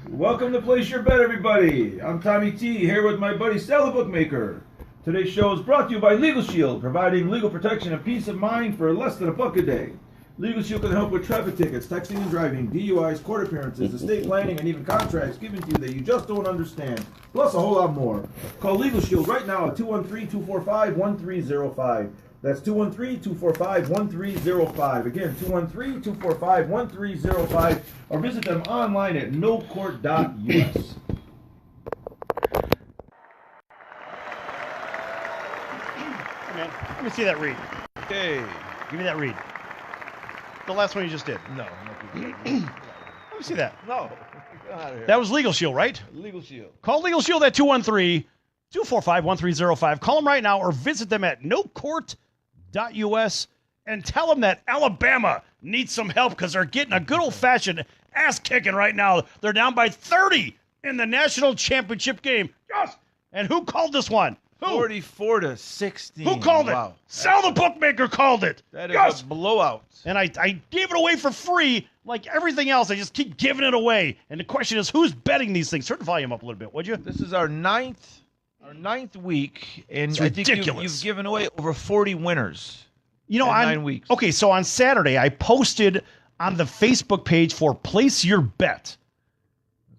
Welcome to Place Your Bet, everybody. I'm Tommy T, here with my buddy Sal The Bookmaker. Today's show is brought to you by Legal Shield, providing legal protection and peace of mind for less than $1 a day. Legal Shield can help with traffic tickets, texting and driving, DUIs, court appearances, estate planning, and even contracts given to you that you just don't understand, plus a whole lot more. Call Legal Shield right now at 213-245-1305. That's 213-245-1305. Again, 213-245-1305. Or visit them online at nocourt.us. Man, let me see that read. Okay. Give me that read. The last one you just did. No. Let me see that. No. Get out of here. That was Legal Shield, right? Legal Shield. Call Legal Shield at 213-245-1305. Call them right now or visit them at nocourt.us and tell them that Alabama needs some help because they're getting a good old-fashioned ass-kicking right now. They're down by 30 in the national championship game. Yes! And who called this one? Who? 44-16. Who called it? Sal the Bookmaker called it. That is a blowout. And I gave it away for free. Like everything else, I just keep giving it away. And the question is, who's betting these things? Turn the volume up a little bit, would you? This is our ninth week, and It's I think ridiculous. you've given away over 40 winners. You know, in on 9 weeks. Okay, so on Saturday, I posted on the Facebook page for Place Your Bet.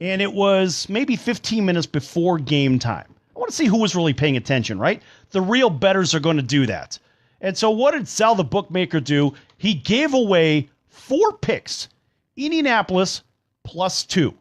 And it was maybe 15 minutes before game time. I want to see who was really paying attention, right? The real bettors are going to do that. And so what did Sal the Bookmaker do? He gave away 4 picks. Indianapolis +2.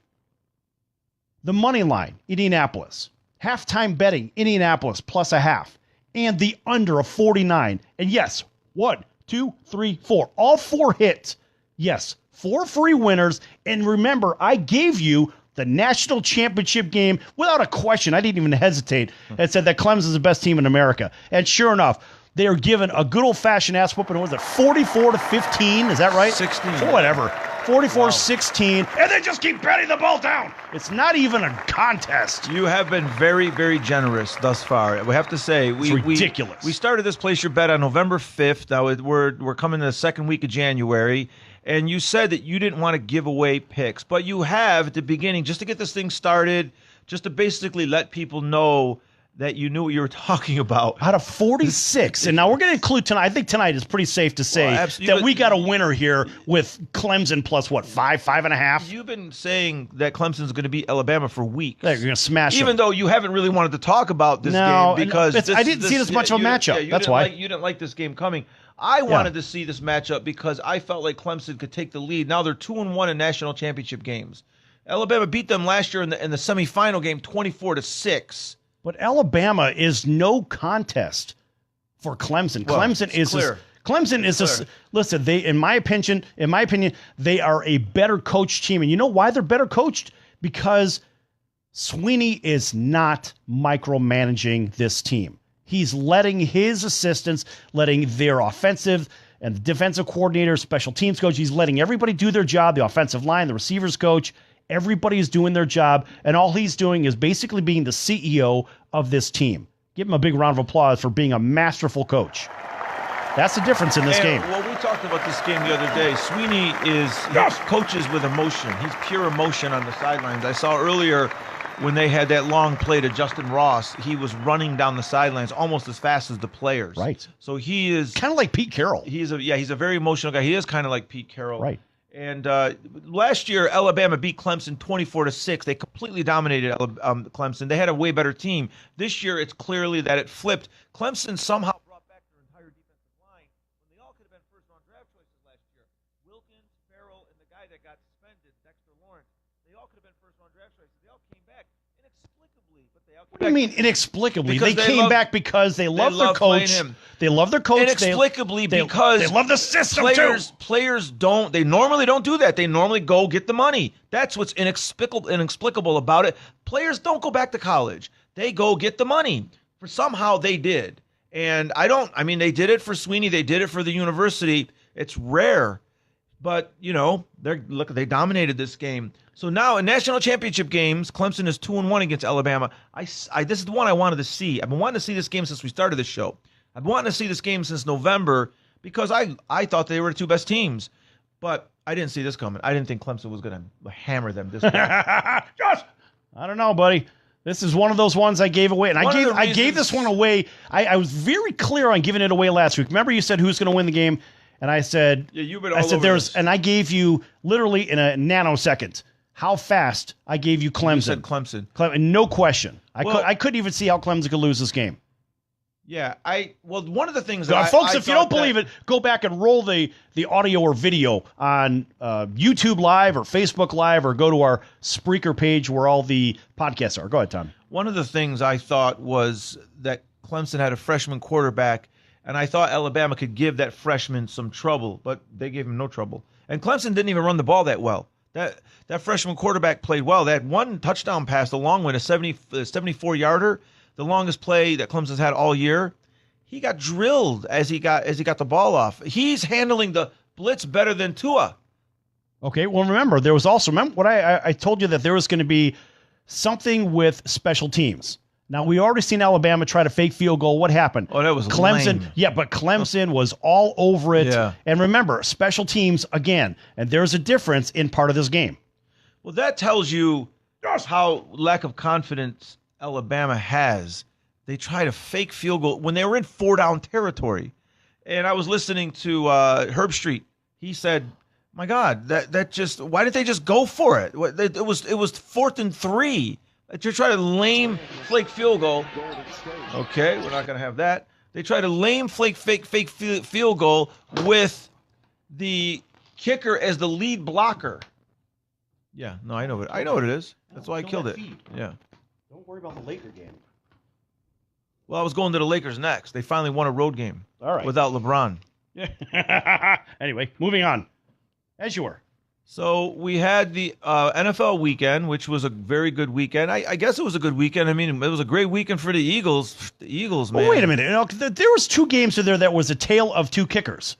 The money line, Indianapolis. Halftime betting, Indianapolis +0.5. And the under of 49. And yes, 1, 2, 3, 4. All 4 hit. Yes, 4 free winners. And remember, I gave you the national championship game without a question. I didn't even hesitate and said that Clemson is the best team in America. And sure enough, they are given a good old-fashioned ass whooping. Was it 44-15? Is that right? 16. Whatever. 44-16. And they just keep betting the ball down. It's not even a contest. You have been very, very generous thus far. We have to say, It's ridiculous. We started this Place Your Bet on November 5th. Now we're coming to the second week of January. And you said that you didn't want to give away picks, but you have at the beginning, just to get this thing started, just to basically let people know that you knew what you were talking about. Out of 46. And now we're going to include tonight. I think tonight is pretty safe to say that we got a winner here with Clemson plus what, 5.5? You've been saying that Clemson's going to beat Alabama for weeks. They're going to smash them. Even though you haven't really wanted to talk about this game because I didn't see it as much of a matchup. That's why. You didn't like this game coming. I wanted to see this matchup because I felt like Clemson could take the lead. Now they're 2-1 in national championship games. Alabama beat them last year in the semifinal game 24-6. But Alabama is no contest for Clemson. Well, Clemson is clear. Clemson is a listen. They, in my opinion, they are a better coached team, and you know why they're better coached? Because Sweeney is not micromanaging this team. He's letting his assistants, letting their offensive and defensive coordinator, special teams coach, he's letting everybody do their job, the offensive line, the receivers coach. Everybody is doing their job, and all he's doing is basically being the CEO of this team. Give him a big round of applause for being a masterful coach. That's the difference in this game. Well, we talked about this game the other day. Sweeney coaches with emotion. He's pure emotion on the sidelines. I saw earlier when they had that long play to Justin Ross, he was running down the sidelines almost as fast as the players. Right. So he is kind of like Pete Carroll. He's a very emotional guy. He is kind of like Pete Carroll. Right. And last year, Alabama beat Clemson 24-6. They completely dominated Clemson. They had a way better team. This year, it's clearly that it flipped. Clemson somehow brought back their entire defensive line when they all could have been first-round draft choices last year. Wilkins, Farrell, and the guy that got suspended, Dexter Lawrence, they all could have been first-round draft choices. They all came back inexplicably, but they all came back. What do you mean inexplicably? Because they came back because they love their coach. They love their coach. Inexplicably because they love the system players don't. They normally don't do that. They normally go get the money. That's what's inexplicable about it. Players don't go back to college. They go get the money. Somehow they did. And they did it for Sweeney. They did it for the university. It's rare. But, they dominated this game. So now in national championship games, Clemson is 2-1 against Alabama. This is the one I wanted to see. I've been wanting to see this game since we started this show. I've been wanting to see this game since November because I thought they were the two best teams, but I didn't see this coming. I didn't think Clemson was going to hammer them this bad. Josh, I don't know, buddy. This is one of those ones I gave away, and I gave this one away. I was very clear on giving it away last week. Remember, you said who's going to win the game, and I said, yeah, you've been all over this. And I gave you literally in a nanosecond how fast I gave you Clemson. You said Clemson. No question. I couldn't even see how Clemson could lose this game. Yeah, one of the things folks, if you don't believe it, go back and roll the audio or video on YouTube Live or Facebook Live, or go to our Spreaker page where all the podcasts are. Go ahead, Tom. One of the things I thought was that Clemson had a freshman quarterback, and I thought Alabama could give that freshman some trouble, but they gave him no trouble. And Clemson didn't even run the ball that well. That freshman quarterback played well. That one touchdown pass, the long one, a 74-yarder. The longest play that Clemson's had all year, he got drilled as he got the ball off. He's handling the blitz better than Tua. Okay, well, remember, there was also, what I told you that there was going to be something with special teams. Now, we already seen Alabama try to fake field goal. What happened? Oh, that was Clemson. lame. Yeah, but Clemson was all over it. Yeah. And remember, special teams, again, and there's a difference in part of this game. Well, that tells you how lack of confidence Alabama has. They try to fake field goal when they were in 4-down territory. And I was listening to Herb Street. He said, "My God, that just why didn't they just go for it? It was 4th and 3. You're trying to lame flake field goal. Okay, we're not going to have that. They try to lame fake field goal with the kicker as the lead blocker. Yeah, no, I know what it is. That's why I killed it. Yeah. Don't worry about the Laker game. Well, I was going to the Lakers next. They finally won a road game. All right. Without LeBron. Anyway, moving on. As you were. So we had the NFL weekend, which was a very good weekend. I guess it was a good weekend. I mean, it was a great weekend for the Eagles. The Eagles, man. Well, wait a minute. There was 2 games in there that was a tale of 2 kickers.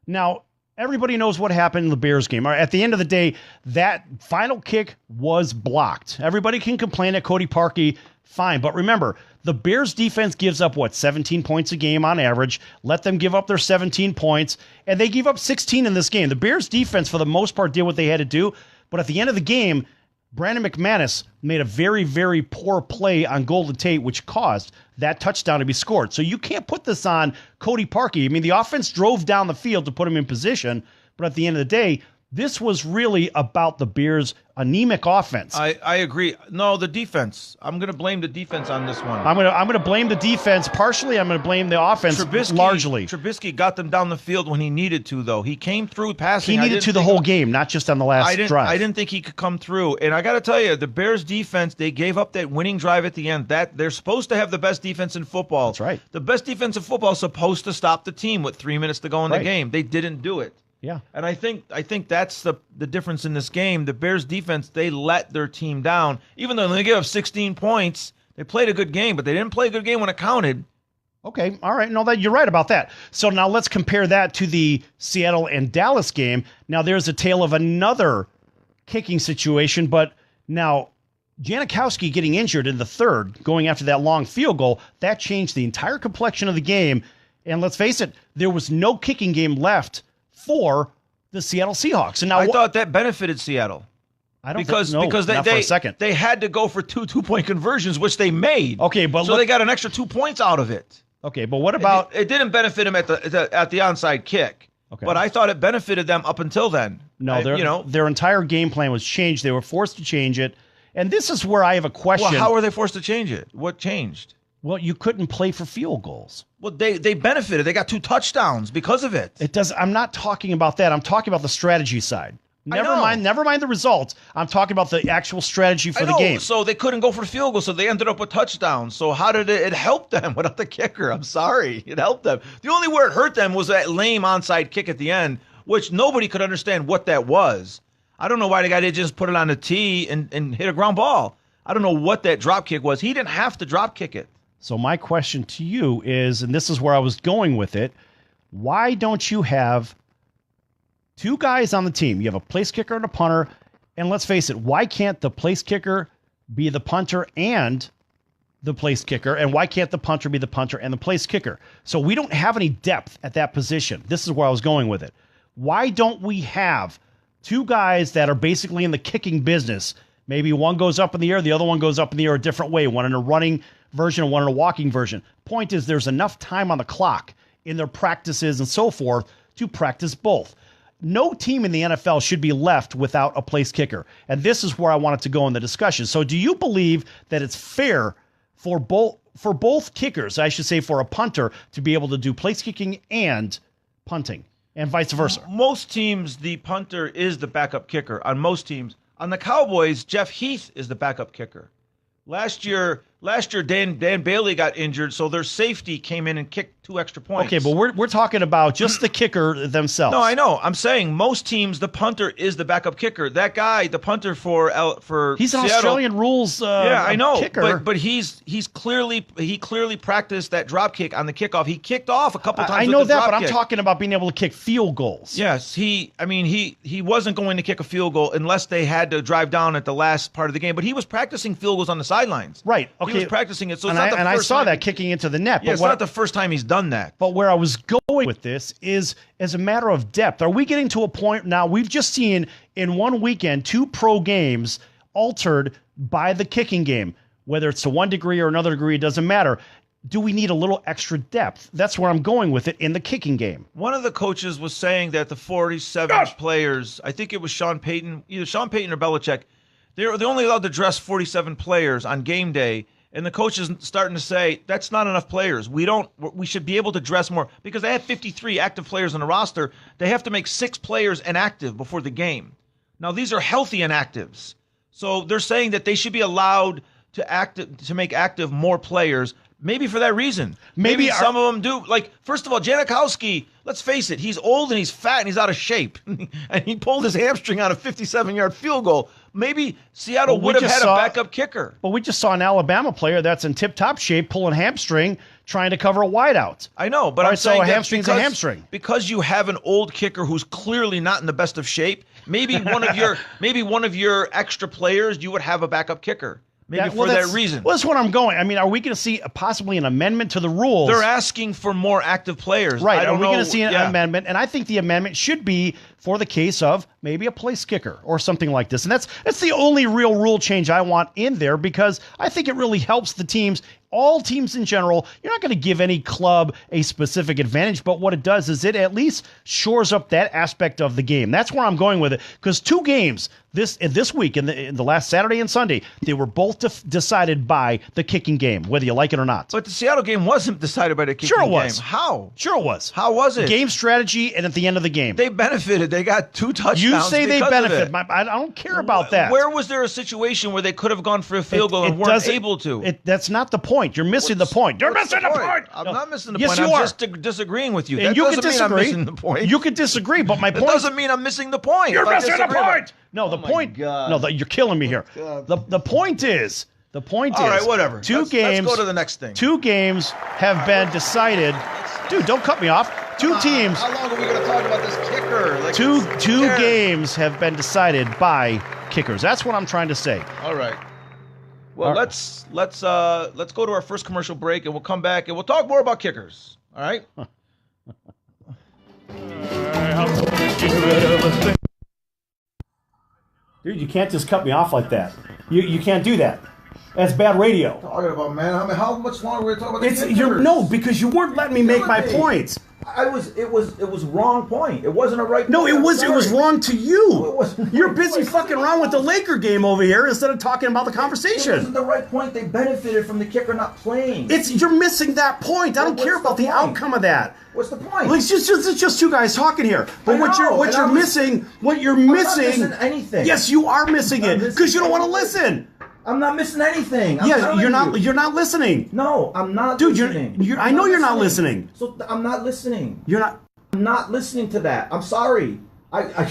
Now, everybody knows what happened in the Bears game. At the end of the day, that final kick was blocked. Everybody can complain at Cody Parkey, fine. But remember, the Bears defense gives up, 17 points a game on average. Let them give up their 17 points, and they gave up 16 in this game. The Bears defense, for the most part, did what they had to do. But at the end of the game, Brandon McManus made a very, very poor play on Golden Tate, which caused that touchdown to be scored. So you can't put this on Cody Parkey. I mean, the offense drove down the field to put him in position, but at the end of the day, this was really about the Bears' anemic offense. I agree. No, the defense. I'm going to blame the defense on this one. I'm going to blame the defense partially. I'm going to blame the offense largely. Trubisky got them down the field when he needed to, though. He came through passing. He needed to the whole game, not just on the last drive. I didn't think he could come through. And I got to tell you, the Bears' defense, they gave up that winning drive at the end. That they're supposed to have the best defense in football. That's right. The best defense in football is supposed to stop the team with 3 minutes to go in the game. They didn't do it. Yeah. And I think that's the difference in this game. The Bears defense, they let their team down. Even though they gave up 16 points, they played a good game, but they didn't play a good game when it counted. Okay, all right. No, you're right about that. So now let's compare that to the Seattle and Dallas game. Now there's a tale of another kicking situation, but now Janikowski getting injured in the third, going after that long field goal, that changed the entire complexion of the game. And let's face it, there was no kicking game left for the Seattle Seahawks. And now I thought that benefited Seattle. I don't because not for a second. They had to go for two-point conversions, which they made. Okay, but so they got an extra 2 points out of it. Okay, but what about it didn't benefit them at the onside kick. Okay. But I thought it benefited them up until then. No, their entire game plan was changed. They were forced to change it. And this is where I have a question. Well, how were they forced to change it? What changed? Well, you couldn't play for field goals. Well, they benefited. They got 2 touchdowns because of it. I'm not talking about that. I'm talking about the strategy side. Never mind the results. I'm talking about the actual strategy for the game. So they couldn't go for field goals, so they ended up with touchdowns. So how did it help them without the kicker? I'm sorry. It helped them. The only where it hurt them was that lame onside kick at the end, which nobody could understand what that was. I don't know why the guy didn't just put it on the tee and hit a ground ball. I don't know what that drop kick was. He didn't have to drop kick it. So my question to you is, and this is where I was going with it, why don't you have 2 guys on the team? You have a place kicker and a punter, and let's face it, why can't the place kicker be the punter and the place kicker, and why can't the punter be the punter and the place kicker? So we don't have any depth at that position. This is where I was going with it. Why don't we have two guys that are basically in the kicking business? Maybe one goes up in the air, the other one goes up in the air a different way, one in a running version and one in a walking version. Point is, there's enough time on the clock in their practices and so forth to practice both. No team in the NFL should be left without a place kicker. And this is where I wanted to go in the discussion. So do you believe that it's fair for both kickers, I should say for a punter, to be able to do place kicking and punting and vice versa? Most teams, the punter is the backup kicker. On most teams. On the Cowboys, Jeff Heath is the backup kicker. Last year, Dan Bailey got injured, so their safety came in and kicked 2 extra points. Okay, but we're talking about just the kicker themselves. No, I know. I'm saying most teams, the punter is the backup kicker. That guy, the punter for he's an Seattle, Australian rules yeah, I know. kicker. But he clearly practiced that drop kick on the kickoff. He kicked off a couple times. I know with the that, drop but I'm kick. talking about being able to kick field goals. Yes, he wasn't going to kick a field goal unless they had to drive down at the last part of the game. But he was practicing field goals on the sidelines. Right. Okay. He was practicing it. So and it's not the first I saw time. that kicking into the net. Yeah, but it's not the first time he's done that. But where I was going with this is as a matter of depth. Are we getting to a point now? We've just seen in one weekend 2 pro games altered by the kicking game. Whether it's to one degree or another degree, it doesn't matter. Do we need a little extra depth? That's where I'm going with it in the kicking game. One of the coaches was saying that the 47 players, I think it was Sean Payton, either Sean Payton or Belichick, they're only allowed to dress 47 players on game day. And the coach is starting to say, that's not enough players. We should be able to dress more. Because they have 53 active players on the roster. They have to make 6 players inactive before the game. Now, these are healthy inactives. So they're saying that they should be allowed to make active more players. Maybe for that reason. Maybe some of them do. Like, first of all, Janikowski, let's face it, he's old and he's fat and he's out of shape. And he pulled his hamstring on a 57-yard field goal. Maybe Seattle would have had a backup kicker. But we just saw an Alabama player that's in tip-top shape pulling hamstring trying to cover a wideout. I know, but I'm saying a hamstring's a hamstring. Because you have an old kicker who's clearly not in the best of shape, maybe one of your extra players, you would have a backup kicker. Maybe for that reason. Well, that's what I'm going. I mean, are we going to see possibly an amendment to the rules? They're asking for more active players. Right. Are we going to see an amendment? And I think the amendment should be for the case of maybe a place kicker or something like this. And that's the only real rule change I want in there because I think it really helps the teams. All teams in general, you're not going to give any club a specific advantage, but what it does is it at least shores up that aspect of the game. That's where I'm going with it, because 2 games this week, in the last Saturday and Sunday, they were both decided by the kicking game, whether you like it or not. But the Seattle game wasn't decided by the kicking game. Sure it was. How? Sure it was. How was it? Game strategy and at the end of the game. They benefited. They got 2 touchdowns. You say they benefit. I I don't care about that. Where was there a situation where they could have gone for a field goal and weren't able to? That's not the point. You're missing the point. You're missing the point. I'm not missing the yes, point. You I'm are. just disagreeing with you. And That you doesn't can disagree. mean I'm missing the point. You can disagree, but my point doesn't mean I'm missing the point. You're missing the point. No, the point. God. No, you're killing me here. The point is. The point All is. right, whatever. Let's go to the next thing. 2 games have been decided. Dude, don't cut me off. 2 teams. How long are we going to talk about this kicker? Like, two games have been decided by kickers. That's what I'm trying to say. All right. Well, let's go to our first commercial break, and we'll come back and we'll talk more about kickers. All right. Dude, you can't just cut me off like that. You can't do that. That's bad radio. Talking about, man. I mean, how much longer are we talking about the kickers? No, because you weren't letting me make my points. It was wrong point. It wasn't a right point. No, it was wrong to you. No, it wasn't. You're busy fucking around with the Laker game over here instead of talking about the It conversation. wasn't the right point. They benefited from the kicker not playing. You're missing that point. I don't What's care about the the point? outcome of that. What's the point? Well, it's just 2 guys talking here. But what you're missing, I'm not missing anything. Yes, you are missing it because you don't want to listen. I'm not missing anything. You're not listening. No, I'm not Dude, listening. I know you're not listening. So I'm not listening. I'm not listening to that. I'm sorry.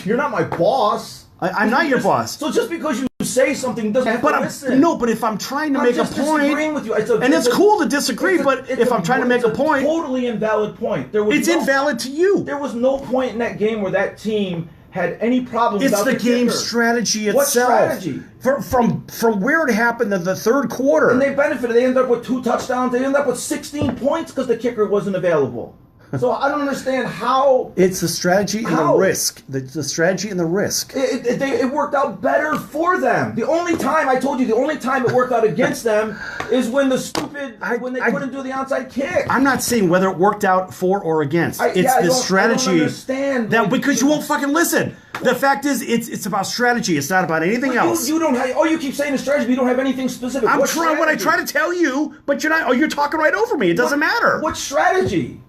You're not my boss. I'm not your boss. So just because you say something doesn't have to listen. No, but if I'm trying to make a point, disagreeing with you. It's cool to disagree, but if I'm trying to make a point, totally invalid point. It's invalid to you. There was no point in that game where that team had any problems. It's without the game kicker. strategy itself. What strategy? From where it happened in the third quarter. And they benefited. They ended up with 2 touchdowns. They ended up with 16 points because the kicker wasn't available. So I don't understand how. It's the strategy and the risk. The strategy and the risk. It worked out better for them. The only time it worked out against them is when they couldn't do the onside kick. I'm not saying whether it worked out for or against. It's the strategy. I don't understand because you won't fucking listen. The fact is, it's about strategy. It's not about anything else. You don't have. You keep saying the strategy, but you don't have anything specific. I'm trying. What I try to tell you, but you're not. Oh, you're talking right over me. It doesn't matter. What strategy?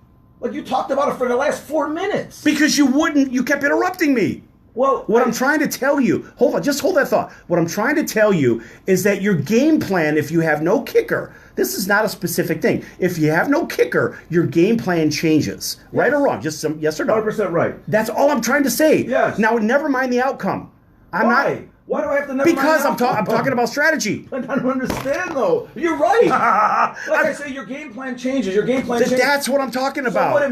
Like you talked about it for the last 4 minutes. Because you kept interrupting me. Well, what I'm trying to tell you, just hold that thought. What I'm trying to tell you is that your game plan, if you have no kicker, this is not a specific thing. If you have no kicker, your game plan changes. Yes. Right or wrong? Just some yes or no. 100% right. That's all I'm trying to say. Yes. Now, never mind the outcome. Why? Why do I have to never Because mind I'm talking about strategy. I don't understand, though. You're right. Like I say, your game plan changes. Your game plan changes. That's what I'm talking about.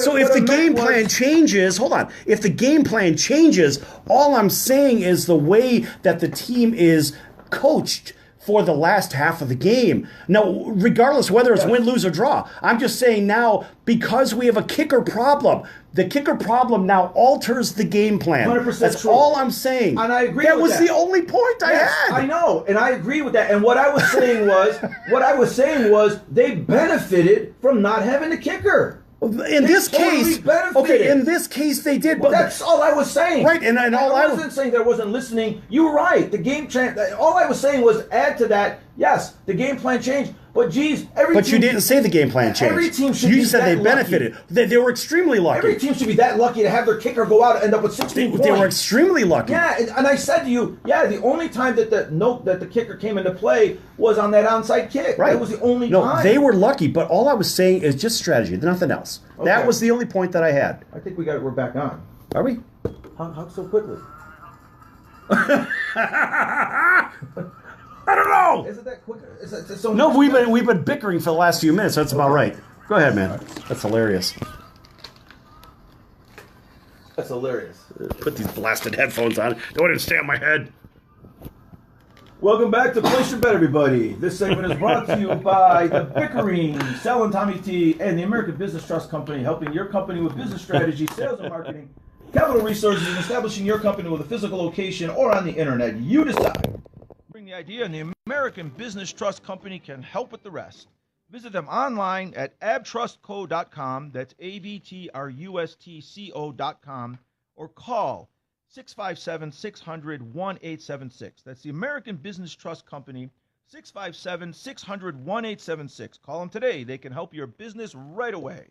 So if the game plan changes, hold on. If the game plan changes, all I'm saying is the way that the team is coached for the last half of the game. Now, regardless whether it's win, lose, or draw, I'm just saying now, because we have a kicker problem, the kicker problem now alters the game plan. 100% That's true. all I'm saying. And I agree that with was that. the only point I had. I know, and I agree with that. And what I was saying was, they benefited from not having the kicker. In this case, they did. But that's all I was saying. Right, and I wasn't saying that I wasn't listening. You were right. The game all I was saying was add to that. Yes, the game plan changed. But geez, you didn't say the game plan changed. Every team should You be said that they benefited. They were extremely lucky. Every team should be that lucky to have their kicker go out and end up with 16 points. They were extremely lucky. Yeah, and I said to you, the only time that the kicker came into play was on that onside kick. Right. That was the only time. No, they were lucky, but all I was saying is just strategy, nothing else. Okay. That was the only point that I had. I think we're back on. Are we? How so quickly? I don't know. Is it that quick? So no, we've been bickering for the last few minutes. So that's about right. Go ahead, man. That's hilarious. That's hilarious. Put these blasted headphones on. Don't want to stay on my head. Welcome back to Place Your Bet, everybody. This segment is brought to you by the bickering Sal and Tommy T and the American Business Trust Company, helping your company with business strategy, sales and marketing, capital resources, and establishing your company with a physical location or on the internet. You decide. Bring the idea, and the American Business Trust Company can help with the rest. Visit them online at abtrustco.com. That's ABTRUSTCO.com, or call 657-600-1876. That's the American Business Trust Company, 657-600-1876. Call them today. They can help your business right away.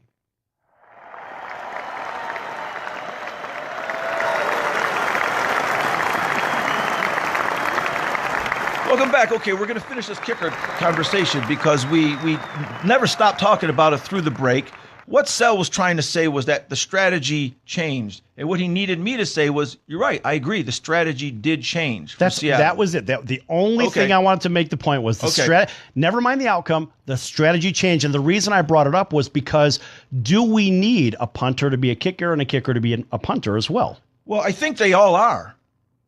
Welcome back. Okay, we're going to finish this kicker conversation because we never stopped talking about it through the break. What Sal was trying to say was that the strategy changed. And what he needed me to say was, you're right, I agree, the strategy did change. That was it. The only thing I wanted to make the point was the strategy. Never mind the outcome, the strategy changed. And the reason I brought it up was because do we need a punter to be a kicker and a kicker to be a punter as well? Well, I think they all are.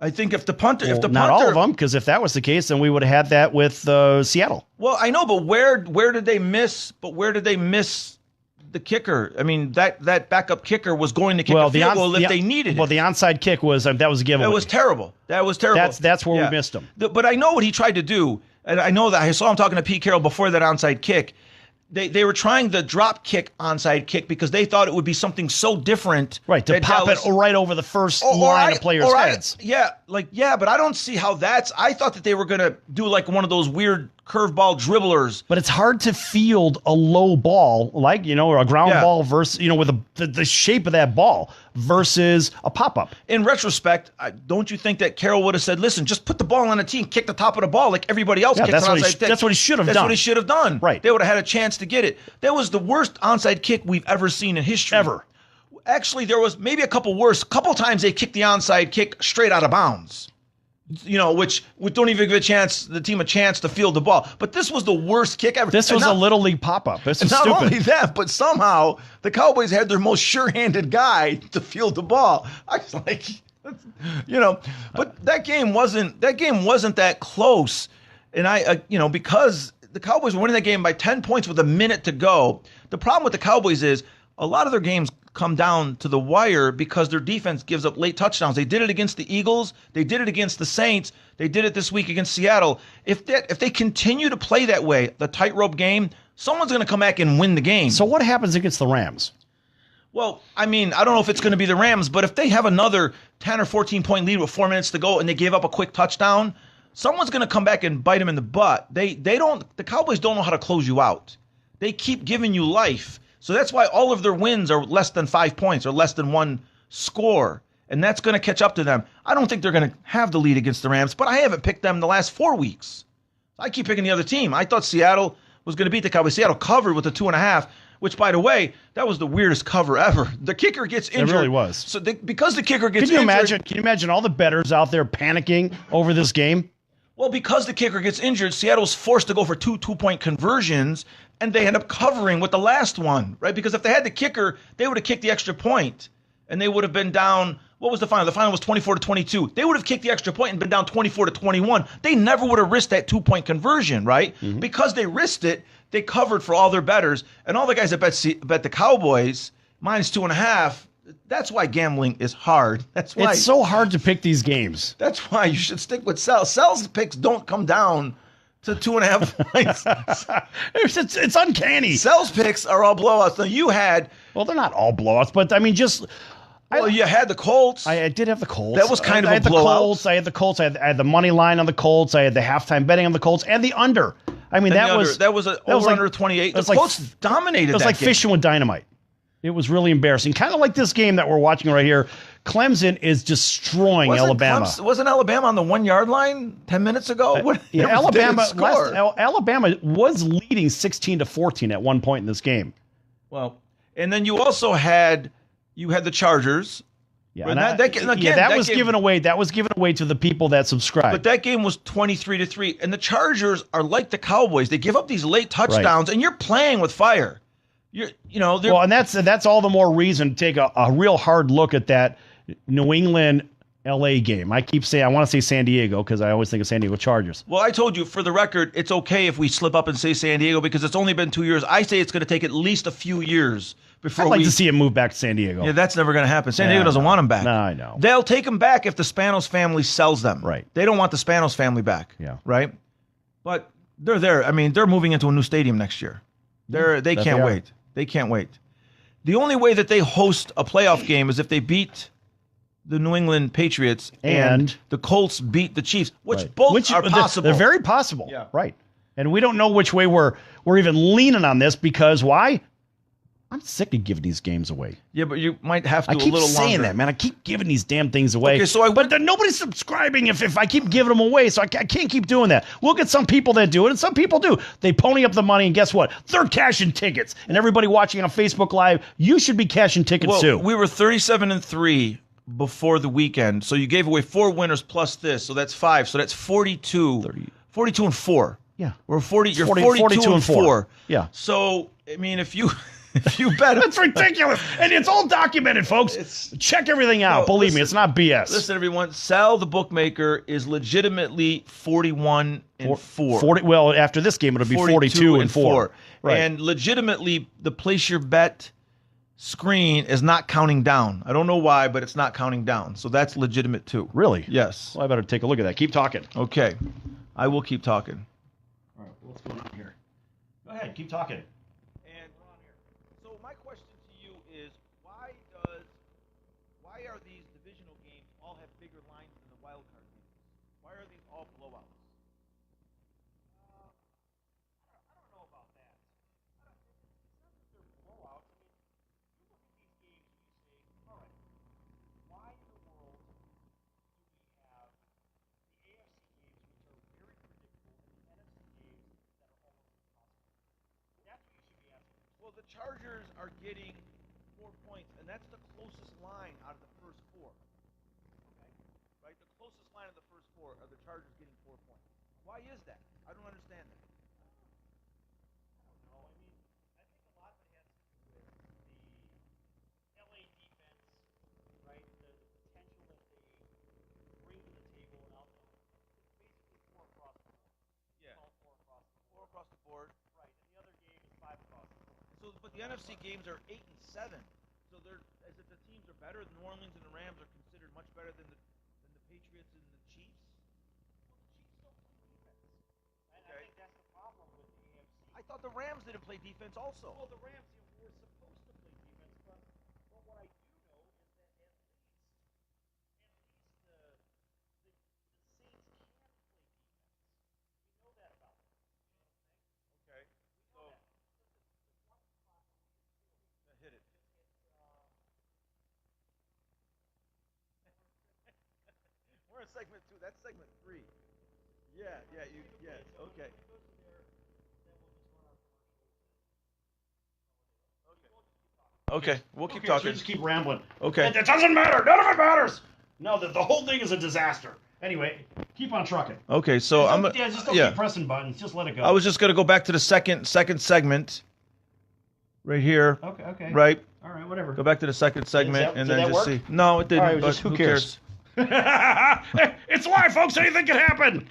I think if the punter, not all of them, because if that was the case, then we would have had that with Seattle. Well, I know, but where did they miss? But where did they miss the kicker? I mean, that backup kicker was going to kick a field goal if they needed it. Well, the onside kick was that was a giveaway. That was terrible. That's where we missed him. But I know what he tried to do, and I know that I saw him talking to Pete Carroll before that onside kick. They were trying the drop kick onside kick because they thought it would be something so different. Right, to pop it right over the first line of players' heads. Yeah, but I don't see how that's... I thought that they were going to do like one of those weird curveball dribblers. But it's hard to field a low ball, like, or a ground ball versus, with the shape of that ball versus a pop-up. In retrospect, don't you think that Carroll would have said, listen, just put the ball on the tee and kick the top of the ball like everybody else kicks an onside kick? That's what he should have done. That's what he should have done. Right. They would have had a chance to get it. That was the worst onside kick we've ever seen in history. Ever. Actually, there was maybe a couple worse. A couple times they kicked the onside kick straight out of bounds. Which don't even give the team a chance to field the ball. But this was the worst kick ever. This was a little league pop-up. This is not stupid. Only that, but somehow the Cowboys had their most sure-handed guy to field the ball. I was like, But that game wasn't that close. And because the Cowboys were winning that game by 10 points with a minute to go. The problem with the Cowboys is a lot of their games come down to the wire because their defense gives up late touchdowns. They did it against the Eagles. They did it against the Saints. They did it this week against Seattle. If they continue to play that way, the tightrope game, someone's going to come back and win the game. So what happens against the Rams? Well, I don't know if it's going to be the Rams, but if they have another 10 or 14-point lead with 4 minutes to go and they gave up a quick touchdown, someone's going to come back and bite them in the butt. The Cowboys don't know how to close you out. They keep giving you life. So that's why all of their wins are less than 5 points or less than one score. And that's going to catch up to them. I don't think they're going to have the lead against the Rams, but I haven't picked them the last 4 weeks. I keep picking the other team. I thought Seattle was going to beat the Cowboys. Seattle covered with a 2.5, which, by the way, that was the weirdest cover ever. The kicker gets injured. It really was. So because the kicker gets injured. Can you imagine all the bettors out there panicking over this game? Well, because the kicker gets injured, Seattle was forced to go for two-point conversions, and they end up covering with the last one, right? Because if they had the kicker, they would have kicked the extra point, and they would have been down. What was the final? The final was 24-22. They would have kicked the extra point and been down 24-21. They never would have risked that 2-point conversion, right? Mm-hmm. Because they risked it, they covered for all their bettors, and all the guys that bet the Cowboys minus 2.5. That's why gambling is hard. That's why it's so hard to pick these games. That's why you should stick with Sal. Sal's picks don't come down to 2.5 points. It's uncanny. Sal's picks are all blowouts. Now you had. Well, they're not all blowouts, but I mean, you had the Colts. I did have the Colts. That was kind of a blowout. I had the Colts. I had the money line on the Colts. I had the halftime betting on the Colts and the under. I mean, that was over 28. The Colts dominated. It was like game. Fishing with dynamite. It was really embarrassing. Kind of like this game that we're watching right here. Clemson is destroying Alabama. Wasn't Alabama on the 1 yard line 10 minutes ago? Alabama was leading 16-14 at one point in this game. Well, and then you also had the Chargers. Yeah, that was given away. That was given away to the people that subscribe. But that game was 23-3, and the Chargers are like the Cowboys. They give up these late touchdowns, and you're playing with fire. Well, and that's all the more reason to take a real hard look at that New England LA game. I keep saying I want to say San Diego because I always think of San Diego Chargers. Well, I told you for the record, it's okay if we slip up and say San Diego because it's only been 2 years. I say it's going to take at least a few years before I'd like to see him move back to San Diego. Yeah, that's never going to happen. San Diego doesn't want him back. No, I know. They'll take him back if the Spanos family sells them. Right. They don't want the Spanos family back. Yeah. Right. But they're there. I mean, they're moving into a new stadium next year. They can't wait. They can't wait. The only way that they host a playoff game is if they beat the New England Patriots and the Colts beat the Chiefs, which both are possible. They're very possible. Yeah. Right. And we don't know which way we're even leaning on this because why? I'm sick of giving these games away. Yeah, but you might have to a little longer. I keep saying that, man. I keep giving these damn things away. Okay, but nobody's subscribing if I keep giving them away, so I can't keep doing that. We'll get some people that do it, and some people do. They pony up the money, and guess what? They're cashing tickets. And everybody watching on Facebook Live, you should be cashing tickets too. We were 37-3 before the weekend, so you gave away 4 winners plus this, so that's 5. So that's 42. 42-4. Yeah, we're 40. You're 42-4. Yeah. So I mean, if you bet, that's ridiculous, and it's all documented, folks. Check everything out. Believe me, it's not BS. Listen, everyone. Sal the Bookmaker is legitimately 41-4. 40. Well, after this game, it'll be 42-4. Right. And legitimately, the place your bet screen is not counting down. I don't know why, but it's not counting down. So that's legitimate too. Really? Yes. Well, I better take a look at that. Keep talking. Okay, I will keep talking. All right, what's going on here? Go ahead, keep talking. My question to you is, why are these divisional games all have bigger lines than the wild card games? Why are these all blowouts? I don't know about that. It's not that they're blowouts. I mean, you look at these games and you say, all right, why in the world do we have the AFC games which are very predictable and the NFC games that are almost impossible? That's what you should be asking. Well, the Chargers are getting 4 points, and that's the closest line out of the first 4. Okay? Right? The closest line of the first 4 are the Chargers getting 4 points. Why is that? I don't understand that. I don't know. I mean, I think a lot of it has to do with the LA defense, right? The potential that they the NFC games are 8-7, so they're as if the teams are better. The New Orleans and the Rams are considered much better than the Patriots and the Chiefs. I think that's the problem with the AFC. I thought the Rams didn't play defense also. Well, the Rams were supposed to play defense, but what I do know is that at least the Saints can play defense. We know that about them. Okay. So hit it. We're in segment 2. That's segment 3. Yeah. Okay. Okay, we'll keep talking. So just keep rambling. Okay. It doesn't matter. None of it matters. No, the whole thing is a disaster. Anyway, keep on trucking. Okay, so Just don't keep pressing buttons. Just let it go. I was just gonna go back to the second segment, right here. Okay. Right. All right, whatever. Go back to the second segment Did and that then just work? see. No, it didn't. All right, but just who cares? It's live, folks. Anything can happen.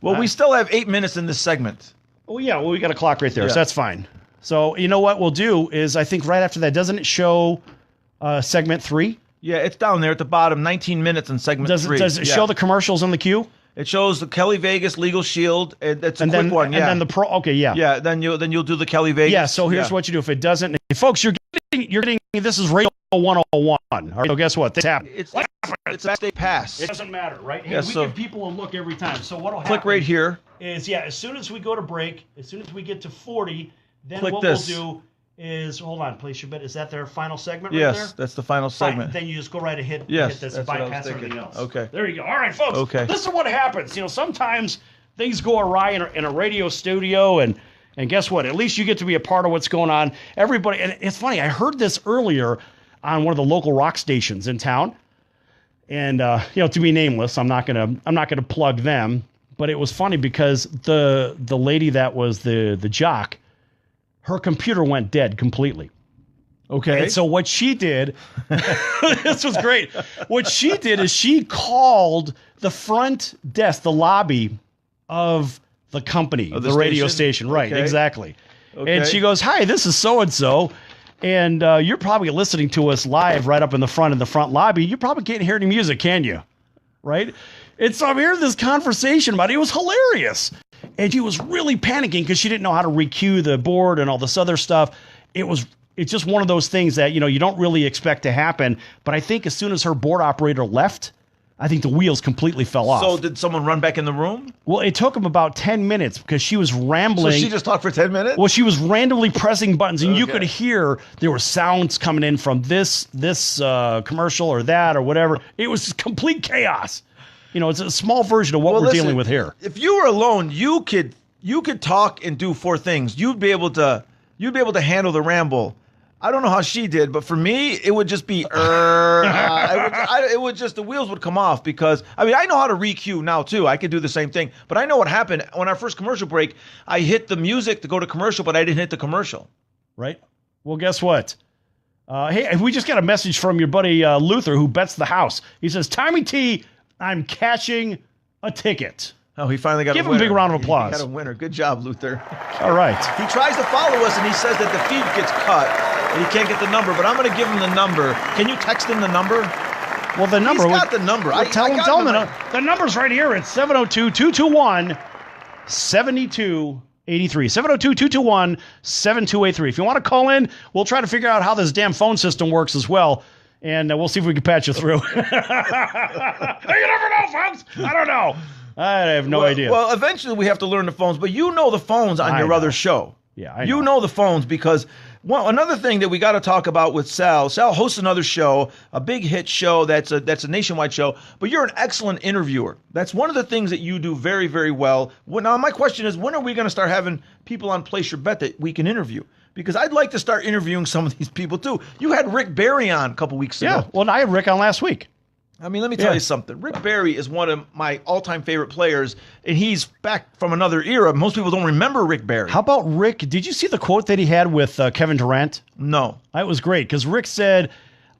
Well, we still have 8 minutes in this segment. Oh, yeah. Well, we got a clock right there, Yeah. so that's fine. So, you know what we'll do is I think right after that, doesn't it show segment 3? Yeah, it's down there at the bottom. 19 minutes in segment 3. Does it show the commercials on the queue? It shows the Kelly Vegas Legal Shield. That's a quick one. Yeah. And then the pro. Okay, yeah. Yeah. Then you'll do the Kelly Vegas. Yeah. So here's what you do. If it doesn't, folks, you're getting. This is Radio 101. All right, so guess what? This happened. It's backstage pass. It doesn't matter, right? Hey, Yeah, we give people a look every time. So what'll happen? Click right here. Is as soon as we go to break, as soon as we get to 40, then Click what this. we'll do is hold on, place your bet. Is that their final segment right Yes, there? that's the final Fine, segment. then you just go right ahead. Yes, hit this that's what I was bypass thinking. everything else. Okay. There you go. All right, folks. Okay. This is what happens. You know, sometimes things go awry in a radio studio, and guess what? At least you get to be a part of what's going on. Everybody, and it's funny. I heard this earlier on one of the local rock stations in town, and to be nameless, I'm not gonna plug them. But it was funny because the lady that was the jock, her computer went dead completely. Okay. And so what she did, this was great. What she did is she called the front desk, the lobby of the company, Of the the radio station? station. Right, Okay. exactly. Okay. And she goes, "Hi, this is so-and-so. And you're probably listening to us live right up in the front lobby. You probably can't hear any music, can you? Right? And so I'm hearing this conversation about it. It was hilarious. And she was really panicking because she didn't know how to recue the board and all this other stuff. It's just one of those things that, you don't really expect to happen. But I think as soon as her board operator left, I think the wheels completely fell off. So did someone run back in the room? Well, it took him about 10 minutes because she was rambling. So she just talked for 10 minutes? Well, she was randomly pressing buttons, and you Okay. could hear there were sounds coming in from this commercial or that or whatever. It was complete chaos. It's a small version of what we're listen, dealing with here. If you were alone, you could talk and do 4 things. You'd be able to handle the ramble. I don't know how she did, but for me, it would just be it would just the wheels would come off because I know how to recue now too. I could do the same thing, but I know what happened on our first commercial break. I hit the music to go to commercial, but I didn't hit the commercial. Right? Well, guess what? Hey, we just got a message from your buddy Luther, who bets the house. He says, "Tommy T, I'm cashing a ticket." Oh, he finally got Give a him a winner. big round of applause. He got a winner. Good job, Luther. All right. He tries to follow us, and he says that the feed gets cut, and he can't get the number. But I'm going to give him the number. Can you text him the number? Well, the number. He's got the number. Well, tell him the number's right here. It's 702-221-7283. 702-221-7283. If you want to call in, we'll try to figure out how this damn phone system works as well. And we'll see if we can patch you through. You never know, folks. I don't know. I have no idea. Well, eventually we have to learn the phones, but you know the phones on your other show. Yeah, I You know the phones because another thing that we got to talk about with Sal. Sal hosts another show, a big hit show that's a nationwide show, but you're an excellent interviewer. That's one of the things that you do very, very well. Now, my question is, when are we going to start having people on Place Your Bet that we can interview? Because I'd like to start interviewing some of these people too. You had Rick Barry on a couple weeks ago. Yeah, well, I had Rick on last week. Let me tell you something. Rick Barry is one of my all-time favorite players, and he's back from another era. Most people don't remember Rick Barry. How about Rick? Did you see the quote that he had with Kevin Durant? No. That was great because Rick said,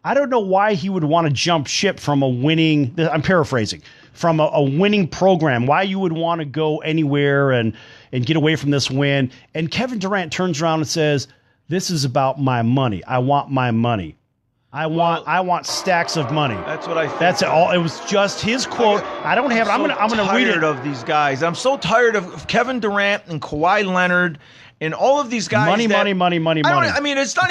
I don't know why he would want to jump ship from a winning, I'm paraphrasing, from a winning program, why you would want to go anywhere and get away from this win. And Kevin Durant turns around and says, This is about my money. I want my money. I want stacks of money. That's what I think. That's all. It was just his quote. I don't have it. I'm gonna read it. Tired of these guys. I'm so tired of Kevin Durant and Kawhi Leonard and all of these guys. Money. I mean, it's not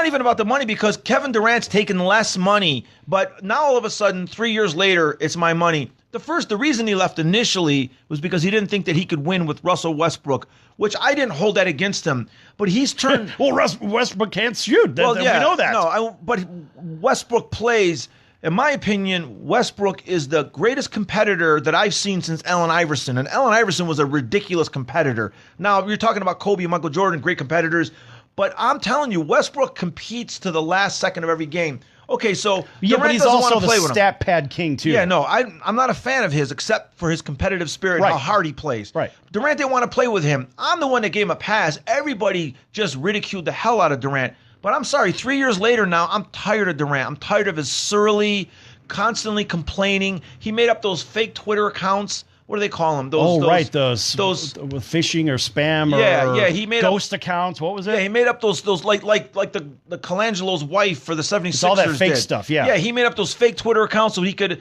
even about the money, because Kevin Durant's taking less money, but now all of a sudden, 3 years later, it's my money. The reason he left initially was because he didn't think that he could win with Russell Westbrook, which I didn't hold that against him. But he's turned. Well, Westbrook can't shoot. Well, yeah, we know that. No, but Westbrook plays. In my opinion, Westbrook is the greatest competitor that I've seen since Allen Iverson. And Allen Iverson was a ridiculous competitor. Now, you're talking about Kobe and Michael Jordan, great competitors. But I'm telling you, Westbrook competes to the last second of every game. Okay, so yeah, Durant but he's doesn't also want to play the with him. stat pad king too. Yeah, no, I'm not a fan of his except for his competitive spirit, Right. how hard he plays. Right. Durant didn't want to play with him. I'm the one that gave him a pass. Everybody just ridiculed the hell out of Durant. But I'm sorry, 3 years later now, I'm tired of Durant. I'm tired of his surly, constantly complaining. He made up those fake Twitter accounts. What do they call them? Those with phishing or spam or he made ghost accounts. What was it? Yeah, he made up those like the Colangelo's wife for the 76ers. It's all that fake did. stuff, yeah. Yeah, he made up those fake Twitter accounts so he could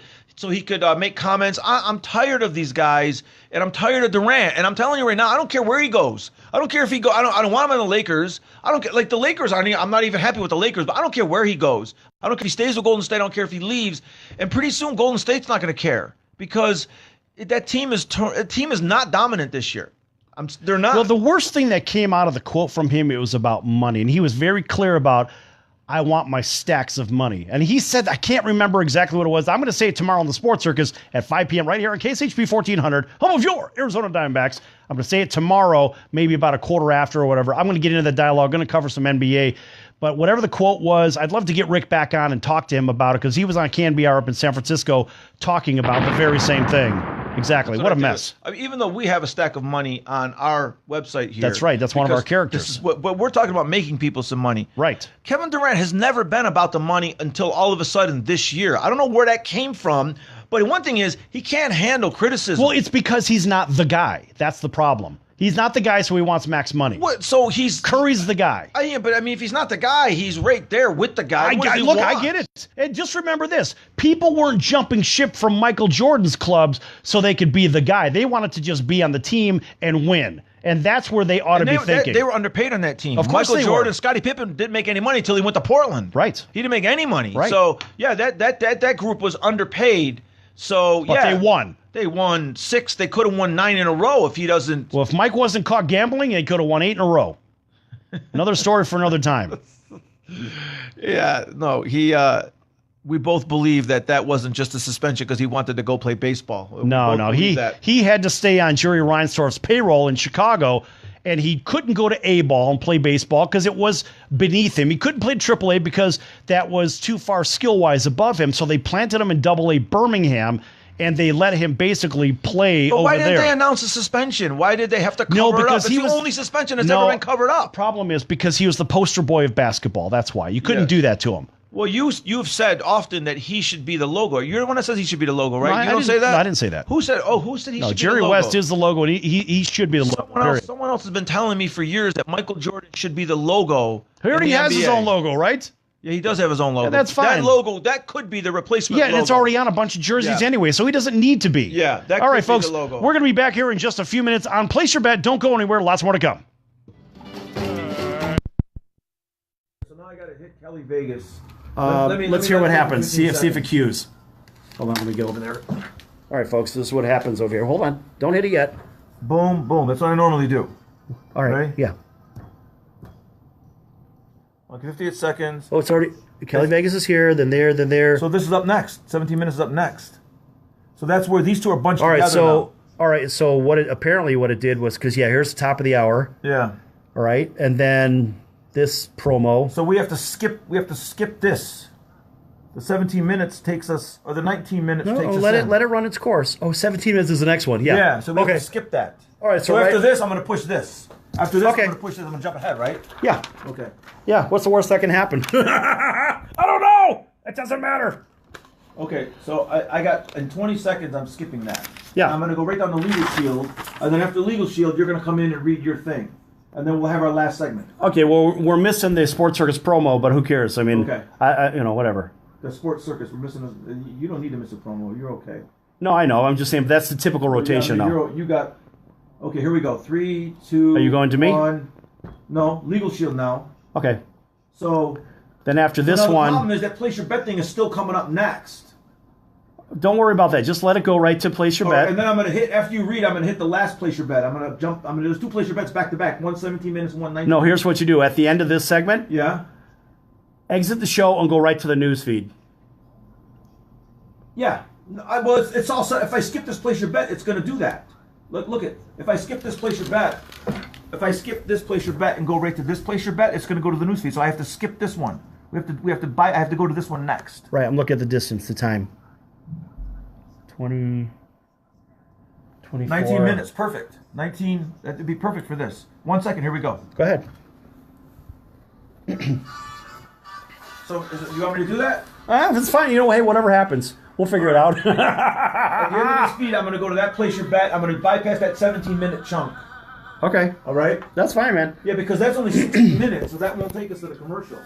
make comments. I'm tired of these guys, and I'm tired of Durant. And I'm telling you right now, I don't care where he goes. I don't care if he go. I don't want him in the Lakers. I don't care. Like the Lakers aren't. I'm not even happy with the Lakers, but I don't care where he goes. I don't care if he stays with Golden State. I don't care if he leaves. And pretty soon, Golden State's not going to care because that team is not dominant this year. They're not. Well, the worst thing that came out of the quote from him, it was about money, and he was very clear about, I want my stacks of money. And he said, I can't remember exactly what it was. I'm going to say it tomorrow on the Sports Circus at 5 p.m. right here on KSHP 1400, home of your Arizona Diamondbacks. I'm going to say it tomorrow, maybe about a quarter after or whatever. I'm going to get into the dialogue, going to cover some NBA. But whatever the quote was, I'd love to get Rick back on and talk to him about it, because he was on CanBR up in San Francisco talking about the very same thing. Exactly. What a mess. I mean, even though we have a stack of money on our website here. That's right. That's one of our characters. But we're talking about making people some money. Right. Kevin Durant has never been about the money until all of a sudden this year. I don't know where that came from, but one thing is he can't handle criticism. Well, it's because he's not the guy. That's the problem. He's not the guy, so he wants max money. What? So Curry's the guy. Yeah, but I mean, if he's not the guy, he's right there with the guy. I get it. And just remember this. People weren't jumping ship from Michael Jordan's clubs so they could be the guy. They wanted to just be on the team and win. And that's where they ought to be thinking. They were underpaid on that team. Of course Michael Jordan, were. Scottie Pippen didn't make any money until he went to Portland. Right. He didn't make any money. Right. So, yeah, that group was underpaid. So, But they won. They won 6. They could have won 9 in a row if he doesn't. Well, if Mike wasn't caught gambling, they could have won 8 in a row. Another story for another time. Yeah, no, we both believe that wasn't just a suspension because he wanted to go play baseball. No. He had to stay on Jerry Reinsdorf's payroll in Chicago, and he couldn't go to A-ball and play baseball because it was beneath him. He couldn't play AAA because that was too far skill-wise above him, so they planted him in AA Birmingham, and they let him basically play over there. Why didn't they announce a suspension? Why did they have to cover it up? It's the only suspension that's ever been covered up. The problem is because he was the poster boy of basketball. That's why. You couldn't do that to him. Well, you've said often that he should be the logo. You're the one that says he should be the logo, right? No, you don't say that? No, I didn't say that. Who said he should be the logo? Jerry West is the logo, and he should be the logo. Someone else has been telling me for years that Michael Jordan should be the logo. He already has his own logo, right? Yeah, he does have his own logo. Yeah, that's fine. That logo, that could be the replacement logo. Yeah, and it's already on a bunch of jerseys anyway, so he doesn't need to be. Yeah, that All could right, be folks, the logo. we're going to be back here in just a few minutes on Place Your Bet. Don't go anywhere. Lots more to come. So now I got to hit Kelly Vegas. Let's hear what happens. See if it cues. Hold on, let me get over there. All right, folks, this is what happens over here. Hold on. Don't hit it yet. Boom, boom. That's what I normally do. All right. Ready? Yeah. Okay, 58 seconds. Oh, it's already... Kelly Vegas is here, then there. So this is up next. 17 minutes is up next. So that's where these two are bunched together All right, so what it did was, because, here's the top of the hour. Yeah. All right, and then this promo. So we have to skip this. The 17 minutes takes us, or the 19 minutes takes us let it run its course. Oh, 17 minutes is the next one. Yeah. Yeah, so we have to skip that. All right, so after this, I'm going to push this. After this, Okay. I'm going to push this. I'm going to jump ahead, right? Yeah. Okay. Yeah, what's the worst that can happen? I don't know. It doesn't matter. Okay, so I got, in 20 seconds, I'm skipping that. Yeah. I'm going to go right down the legal shield, and then after legal shield, you're going to come in and read your thing. and then we'll have our last segment. Okay, well, we're missing the Sports Circus promo, but who cares? I mean, Okay. I whatever. The Sports Circus, we're missing. You don't need to miss a promo. You're okay. No, I know. I'm just saying that's the typical rotation now. You got. Okay, here we go. 3, 2. Are you going to me? 1. No, Legal Shield now. Okay. So. Then after this the one, problem is that place your bet thing is still coming up next. don't worry about that. Just let it go right to place your bet. And then I'm going to hit, after you read, I'm going to hit the last place your bet. I'm going to jump, there's 2 place your bets back to back. 1 17 minutes, 1 19. No, here's what you do. At the end of this segment, Yeah. exit the show and go right to the news feed. Yeah. Well, it's also, if I skip this place your bet, it's going to do that. Look at, if I skip this place your bet, and go right to this place your bet, it's going to go to the news feed. So I have to skip this one. I have to go to this one next. Right, I'm looking at the distance, the time. 20, 24. 19 minutes, perfect. 19, that would be perfect for this. 1 second, here we go. Go ahead. So, you want me to do that? That's fine. You know, hey, whatever happens, we'll figure it out. At the end of this feed, I'm going to go to that place your bet. I'm going to bypass that 17-minute chunk. Okay. All right? That's fine, man. Yeah, because that's only 16 minutes, so that won't take us to the commercial.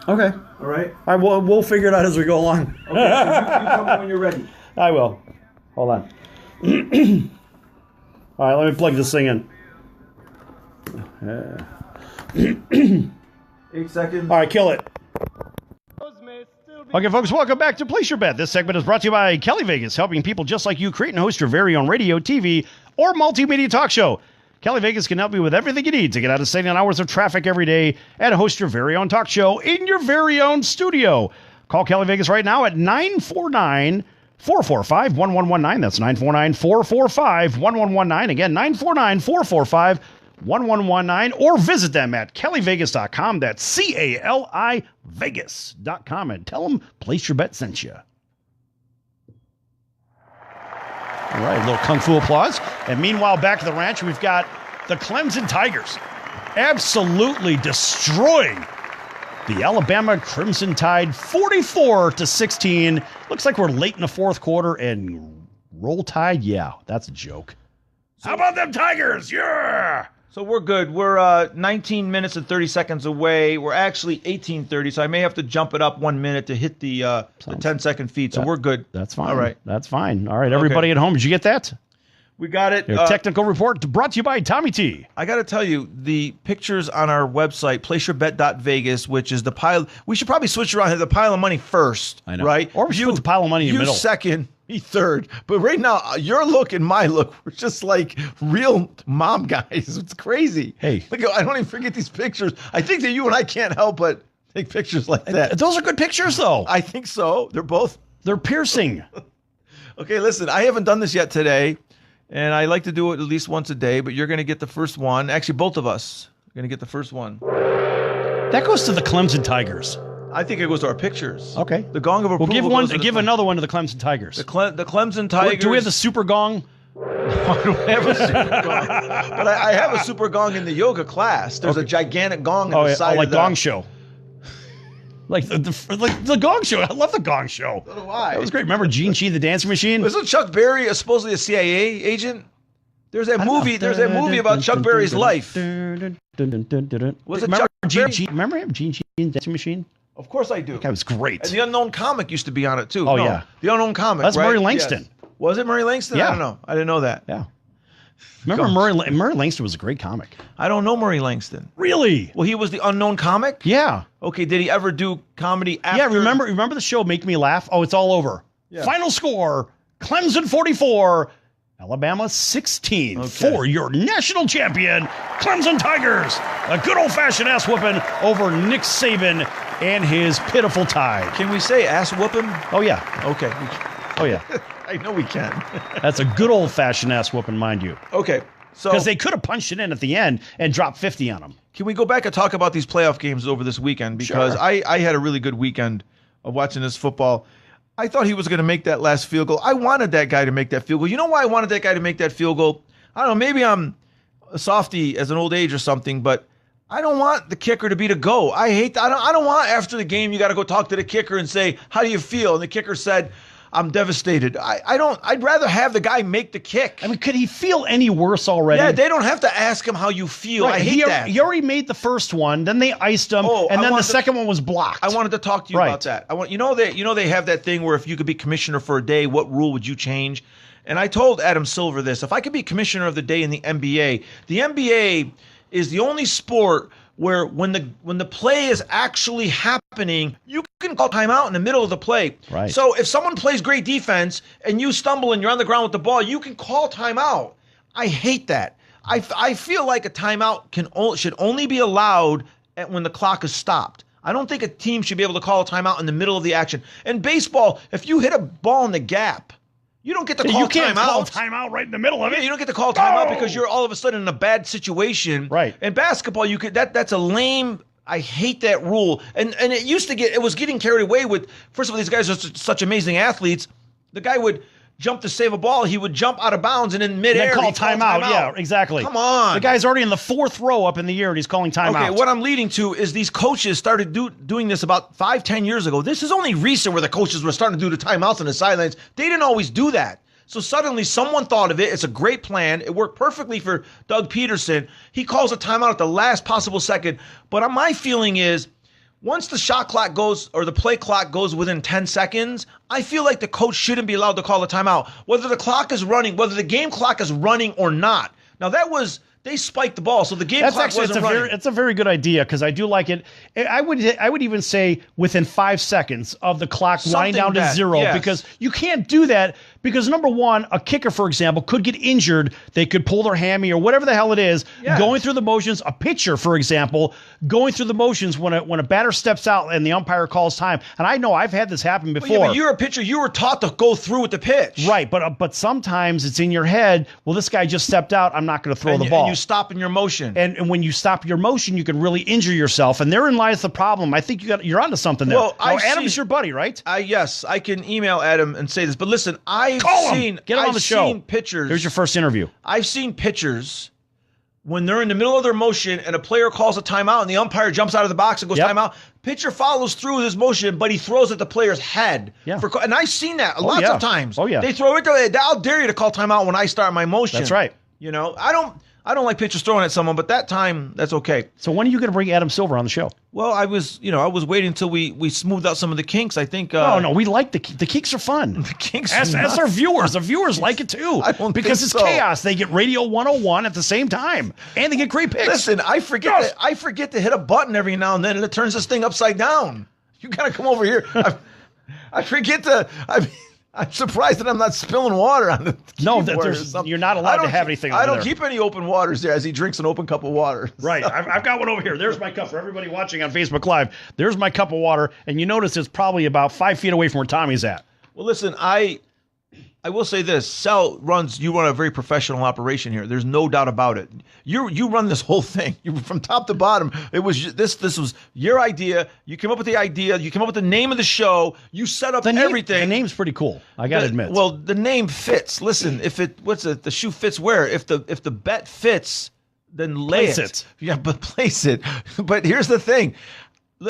Okay. All right? All right, we'll figure it out as we go along. Okay, so you tell me when you're ready. I will. Hold on. All right, let me plug this thing in. 8 seconds. All right, kill it. Okay, folks, welcome back to Place Your Bet. This segment is brought to you by Kelly Vegas, helping people just like you create and host your very own radio, TV, or multimedia talk show. Kelly Vegas can help you with everything you need to get out of 79 hours of traffic every day and host your very own talk show in your very own studio. Call Kelly Vegas right now at 949-445-1119. That's 949-445-1119. Again, 949-445-1119. Or visit them at kellyvegas.com. That's CALI Vegas.com. And tell them Place Your Bet sent you. All right, a little kung fu applause. And meanwhile, back at the ranch, we've got the Clemson Tigers absolutely destroying the Alabama Crimson Tide 44-16. Looks like we're late in the fourth quarter and Roll Tide. Yeah, that's a joke. How about them Tigers? Yeah. So we're good. We're 19 minutes and 30 seconds away. We're actually 18:30, so I may have to jump it up 1 minute to hit the 10-second feed. So we're good. That's fine. All right. That's fine. All right, everybody at home, did you get that? We got it. Your technical report brought to you by Tommy T. I got to tell you, the pictures on our website, placeyourbet.vegas, which is the pile. We should probably switch around, have the pile of money first, I know. right? Or we should put the pile of money in the middle. You second, me third. But right now, your look and my look, we're just like real mom guys. It's crazy. Hey. Look, I don't even forget these pictures. I think that you and I can't help but take pictures like that. Those are good pictures, though. I think so. They're piercing. Okay, listen, I haven't done this yet today. And I like to do it at least once a day, but you're going to get the first one. Actually, both of us are going to get the first one. That goes to the Clemson Tigers. I think it goes to our pictures. Okay. The gong of approval. We'll give another one to the Clemson Tigers. The Clemson Tigers. Do we have the super gong? I don't have a super gong. But I have a super gong in the yoga class. There's a gigantic gong on the side like of the Gong Show. Like the Gong Show. I love the Gong Show. So do I. That was great. Remember Gene Chi, the dancing machine? Wasn't Chuck Berry supposedly a CIA agent? There's that movie. There's that movie about Chuck Berry's life. Was it Chuck Berry? Remember him, Gene Chi, the dancing machine? Of course I do. That guy was great. And the Unknown Comic used to be on it too. Oh, yeah. The Unknown Comic. That's right? Murray Langston. Yes. Was it Murray Langston? Yeah. I don't know. I didn't know that. Yeah. Remember Murray Langston was a great comic. I don't know Murray Langston. Really? Well, he was the Unknown Comic? Yeah. Okay, did he ever do comedy after? Yeah, remember the show Make Me Laugh? Oh, it's all over. Yeah. Final score, Clemson 44, Alabama 16 for your national champion, Clemson Tigers. A good old-fashioned ass whooping over Nick Saban and his pitiful Tide. Can we say ass whooping? Oh, yeah. Okay. Oh, yeah. I know we can. That's a good old-fashioned ass whooping, mind you. Okay. So Because they could have punched it in at the end and dropped 50 on them. can we go back and talk about these playoff games over this weekend? Because Sure. I had a really good weekend of watching this football. I thought he was going to make that last field goal. I wanted that guy to make that field goal. You know why I wanted that guy to make that field goal? I don't know. Maybe I'm a softy as an old age or something, but I don't want the kicker to be to go. I hate that. I don't want after the game you got to go talk to the kicker and say, how do you feel? And the kicker said, I'm devastated. I'd rather have the guy make the kick. I mean, could he feel any worse already? Yeah, they don't have to ask him how you feel. Right. I hate that. He already made the first one, then they iced him, and then the second one was blocked. I wanted to talk to you about that. They have that thing where if you could be commissioner for a day, what rule would you change? And I told Adam Silver this: if I could be commissioner of the day in the NBA is the only sport where when the play is actually happening, you can call timeout in the middle of the play. Right. So if someone plays great defense and you stumble and you're on the ground with the ball, you can call timeout. I hate that. I feel like a timeout should only be allowed when the clock is stopped. I don't think a team should be able to call a timeout in the middle of the action. In baseball, if you hit a ball in the gap, you don't get to call timeout. You can't call timeout right in the middle of it. Yeah, you don't get to call timeout because you're all of a sudden in a bad situation. Right. In basketball, you could that's a lame. I hate that rule. And it was getting carried away with. First of all, these guys are such amazing athletes. The guy would jump to save a ball. He would jump out of bounds and in midair call timeout. Yeah, exactly. Come on. The guy's already in the fourth row up in the air and he's calling timeout. Okay, what I'm leading to is these coaches started doing this about 5-10 years ago. This is only recent where the coaches were starting to do the timeouts on the sidelines. They didn't always do that. So suddenly someone thought of it. It's a great plan. It worked perfectly for Doug Peterson. He calls a timeout at the last possible second. But my feeling is once the shot clock goes or the play clock goes within 10 seconds, I feel like the coach shouldn't be allowed to call a timeout, whether the clock is running, whether the game clock is running or not. Now they spiked the ball, so the game clock wasn't running. It's a very good idea because I do like it. I would even say within 5 seconds of the clock wind down to zero because you can't do that because number one, a kicker, for example, could get injured. They could pull their hammy or whatever the hell it is, going through the motions. A pitcher, for example, going through the motions when a batter steps out and the umpire calls time. And I know I've had this happen before. Well, yeah, but you're a pitcher. You were taught to go through with the pitch. Right, but sometimes it's in your head, well, this guy just stepped out. I'm not going to throw the ball. And you stop in your motion. And when you stop your motion, you can really injure yourself. And therein lies the problem. I think you're onto something there. Well, Adam's your buddy, right? Yes, I can email Adam and say this. But listen, I've seen pitchers. Here's your first interview. I've seen pitchers when they're in the middle of their motion and a player calls a timeout and the umpire jumps out of the box and goes timeout. Pitcher follows through with his motion, but he throws at the player's head. Yeah. And I've seen that lots of times. Oh, yeah. They throw it there. I'll dare you to call timeout when I start my motion. That's right. You know, I don't like pitchers throwing at someone, but that time, that's okay. So when are you going to bring Adam Silver on the show? Well, I was waiting until we smoothed out some of the kinks. I think. No, we like the kinks are fun. The kinks. As our viewers, the viewers like it too. Because it's chaos. They get Radio 101 at the same time, and they get great picks. Listen, I forget to hit a button every now and then, and it turns this thing upside down. You gotta come over here. I forget to. I'm surprised that I'm not spilling water on the keyboard. You're not allowed to have anything over there. I don't keep any open waters there as he drinks an open cup of water. Right. I've got one over here. There's my cup for everybody watching on Facebook Live. There's my cup of water, and you notice it's probably about 5 feet away from where Tommy's at. Well, listen, I will say this. Sal you run a very professional operation here. There's no doubt about it. You run this whole thing. You from top to bottom. It was this was your idea. You came up with the idea. You came up with the name of the show. You set up everything. The name's pretty cool. I got to admit. Well, the name fits. Listen, the shoe fits where? If the bet fits, then place it. Yeah, but place it. But here's the thing.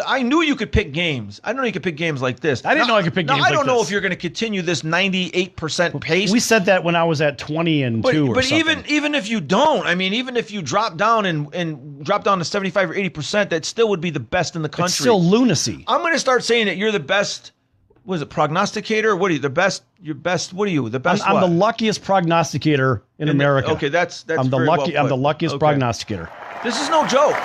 I knew you could pick games. I didn't know you could pick games like this. I didn't know I could pick games like this. I don't know if you're going to continue this 98% pace. We said that when I was at 20-2 or something. But even if you don't, I mean, even if you drop down and drop down to 75 or 80%, that still would be the best in the country. It's still lunacy. I'm going to start saying that you're the best. What is it, prognosticator? What are you? The best? Your best? What are you? The best? I'm the luckiest prognosticator in America. Okay, that's I'm the luckiest prognosticator. This is no joke.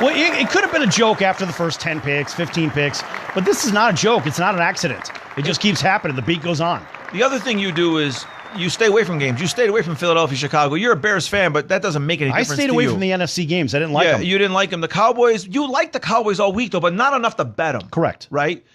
Well, it could have been a joke after the first 10 picks, 15 picks, but this is not a joke. It's not an accident. It just keeps happening. The beat goes on. The other thing you do is you stay away from games. You stayed away from Philadelphia, Chicago. You're a Bears fan, but that doesn't make any difference to you. I stayed away from the NFC games. I didn't like them. You didn't like them. The Cowboys, you liked the Cowboys all week, though, but not enough to bet them. Correct. Right?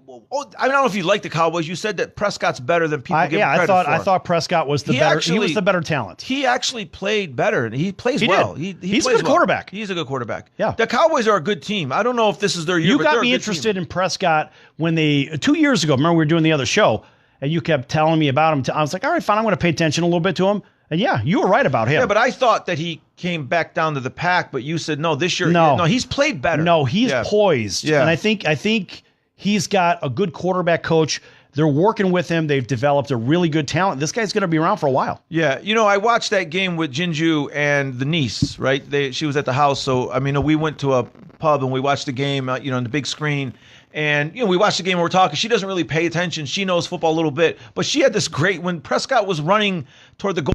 I don't know if you like the Cowboys. You said that Prescott's better than people give him credit for. I thought Prescott was the better. He was the better talent. He actually played better. He plays well. He's a good quarterback. He's a good quarterback. Yeah. The Cowboys are a good team. I don't know if this is their year. You got me interested in Prescott when 2 years ago. Remember we were doing the other show, and you kept telling me about him. I was like, all right, fine. I'm going to pay attention a little bit to him. And yeah, you were right about him. Yeah, but I thought that he came back down to the pack. But you said no. This year, no, he's played better. No, he's poised. Yeah. And I think He's got a good quarterback coach. They're working with him. They've developed a really good talent. This guy's going to be around for a while. Yeah, I watched that game with Jinju and the niece, right? She was at the house, so we went to a pub and we watched the game, on the big screen. And we watched the game and we're talking. She doesn't really pay attention. She knows football a little bit, but she had this great when Prescott was running toward the goal,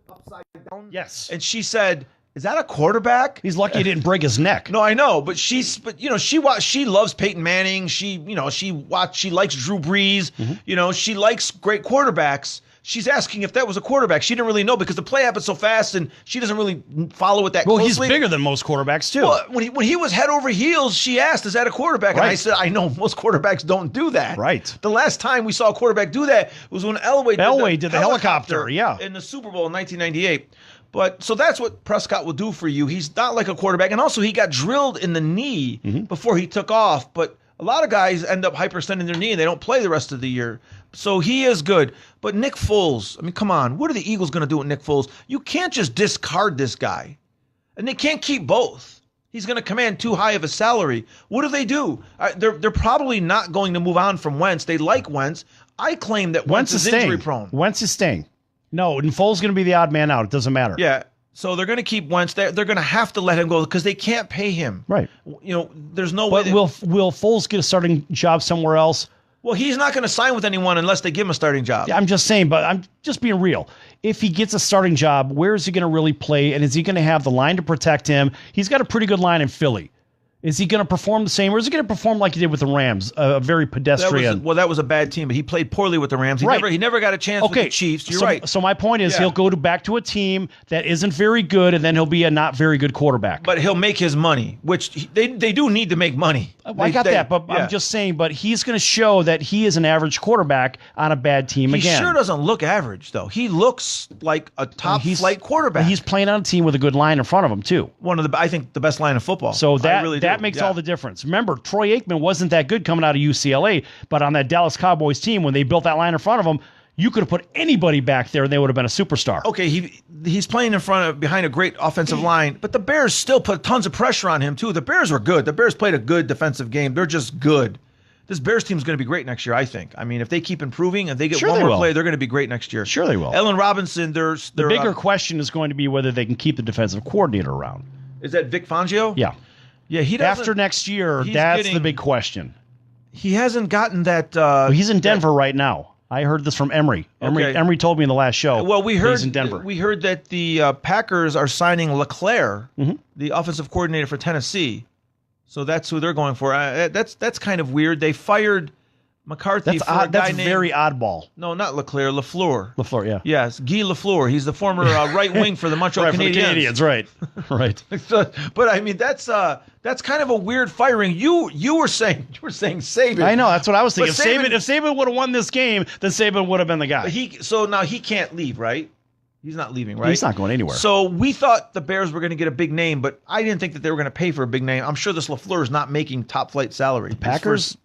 upside down. Yes, and she said, "Is that a quarterback?" He's lucky he didn't break his neck. No, I know, but she loves Peyton Manning. She likes Drew Brees. Mm-hmm. She likes great quarterbacks. She's asking if that was a quarterback. She didn't really know because the play happened so fast and she doesn't really follow it that closely. Well, he's bigger than most quarterbacks too. Well, when he was head over heels, she asked, "Is that a quarterback?" Right. And I said, "I know most quarterbacks don't do that." Right. The last time we saw a quarterback do that was when Elway did the helicopter, yeah, in the Super Bowl in 1998. But so that's what Prescott will do for you. He's not like a quarterback. And also he got drilled in the knee before he took off. But a lot of guys end up hyperextending their knee and they don't play the rest of the year. So he is good. But Nick Foles, come on. What are the Eagles going to do with Nick Foles? You can't just discard this guy. And they can't keep both. He's going to command too high of a salary. What do they do? They're probably not going to move on from Wentz. They like Wentz. I claim that Wentz is injury prone. Wentz is staying. No, and Foles is going to be the odd man out. It doesn't matter. Yeah. So they're going to keep Wentz. They're going to have to let him go because they can't pay him. Right. There's no way. But will Foles get a starting job somewhere else? Well, he's not going to sign with anyone unless they give him a starting job. Yeah, I'm just saying, but I'm just being real. If he gets a starting job, where is he going to really play? And is he going to have the line to protect him? He's got a pretty good line in Philly. Is he going to perform the same, or is he going to perform like he did with the Rams, a very pedestrian? That was a bad team, but he played poorly with the Rams. He never got a chance with the Chiefs. You're right. So my point is he'll go back to a team that isn't very good, and then he'll be a not very good quarterback. But he'll make his money, which they do need to make money. I got that, but I'm just saying, but he's going to show that he is an average quarterback on a bad team again. He sure doesn't look average, though. He looks like a top-flight quarterback. He's playing on a team with a good line in front of him, too. I think, the best line of football. So that makes all the difference. Remember, Troy Aikman wasn't that good coming out of UCLA, but on that Dallas Cowboys team, when they built that line in front of him, you could have put anybody back there and they would have been a superstar. Okay, he's playing behind a great offensive line, but the Bears still put tons of pressure on him, too. The Bears were good. The Bears played a good defensive game. They're just good. This Bears team is going to be great next year, I think. If they keep improving and they get one more play, they're going to be great next year. Sure they will. Allen Robinson, the bigger question is going to be whether they can keep the defensive coordinator around. Is that Vic Fangio? Yeah. Yeah, he doesn't. After next year, that's the big question. He hasn't gotten that. He's in Denver right now. I heard this from Emery. Emery told me in the last show. Well, he's in Denver. We heard that the Packers are signing LeClaire, the offensive coordinator for Tennessee. So that's who they're going for. That's kind of weird. They fired McCarthy for a guy that's named, very oddball. No, not LeClaire, LaFleur. LaFleur, yeah. Yes, Guy LaFleur. He's the former right wing for the Montreal Canadiens. Right. Right. But that's kind of a weird firing. You were saying Saban. I know, that's what I was thinking. But If Saban would have won this game, then Saban would have been the guy. So now he can't leave, right? He's not leaving, right? He's not going anywhere. So we thought the Bears were going to get a big name, but I didn't think that they were going to pay for a big name. I'm sure this LaFleur is not making top flight salary. The Packers,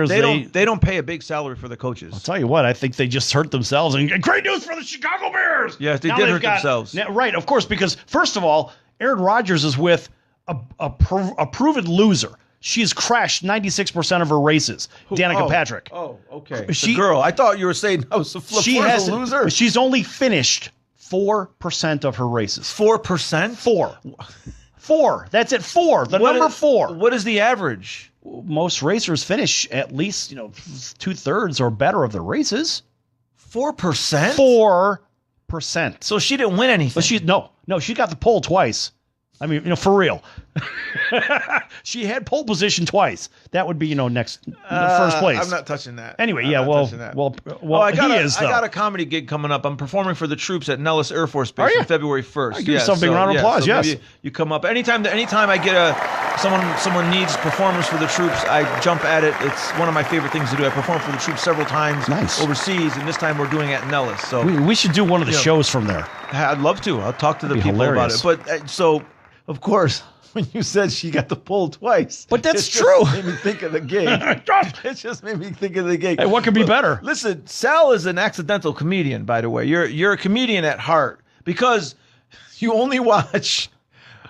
they don't pay a big salary for the coaches. I'll tell you what, I think they just hurt themselves. And great news for the Chicago Bears. Yes, they did hurt themselves. Right, of course, because first of all, Aaron Rodgers is with a proven loser. She has crashed 96% of her races. Danica Patrick. Oh, okay. The girl. I thought you were saying I was LaFleur's a loser. She's only finished 4% of her races. 4%? 4. That's it. 4. Number 4. What is the average? Most racers finish at least 2/3 or better of their races. 4%? 4%. So she didn't win anything. But she got the pole twice. For real. She had pole position twice. That would be, next first place. I'm not touching that. Anyway, he is, though. I got a comedy gig coming up. I'm performing for the troops at Nellis Air Force Base on February 1st. Give yourself a big round of applause, yes. You come up. Anytime I get someone needs performers for the troops, I jump at it. It's one of my favorite things to do. I perform for the troops several times overseas, and this time we're doing it at Nellis. So we should do one of the shows from there. I'd love to. I'll talk to the people hilarious. about it. But of course, when you said she got the pole twice. But that's true. It made me think of the gig. It just made me think of the gig. Hey, what could be better? Listen, Sal is an accidental comedian, by the way. You're a comedian at heart because you only watch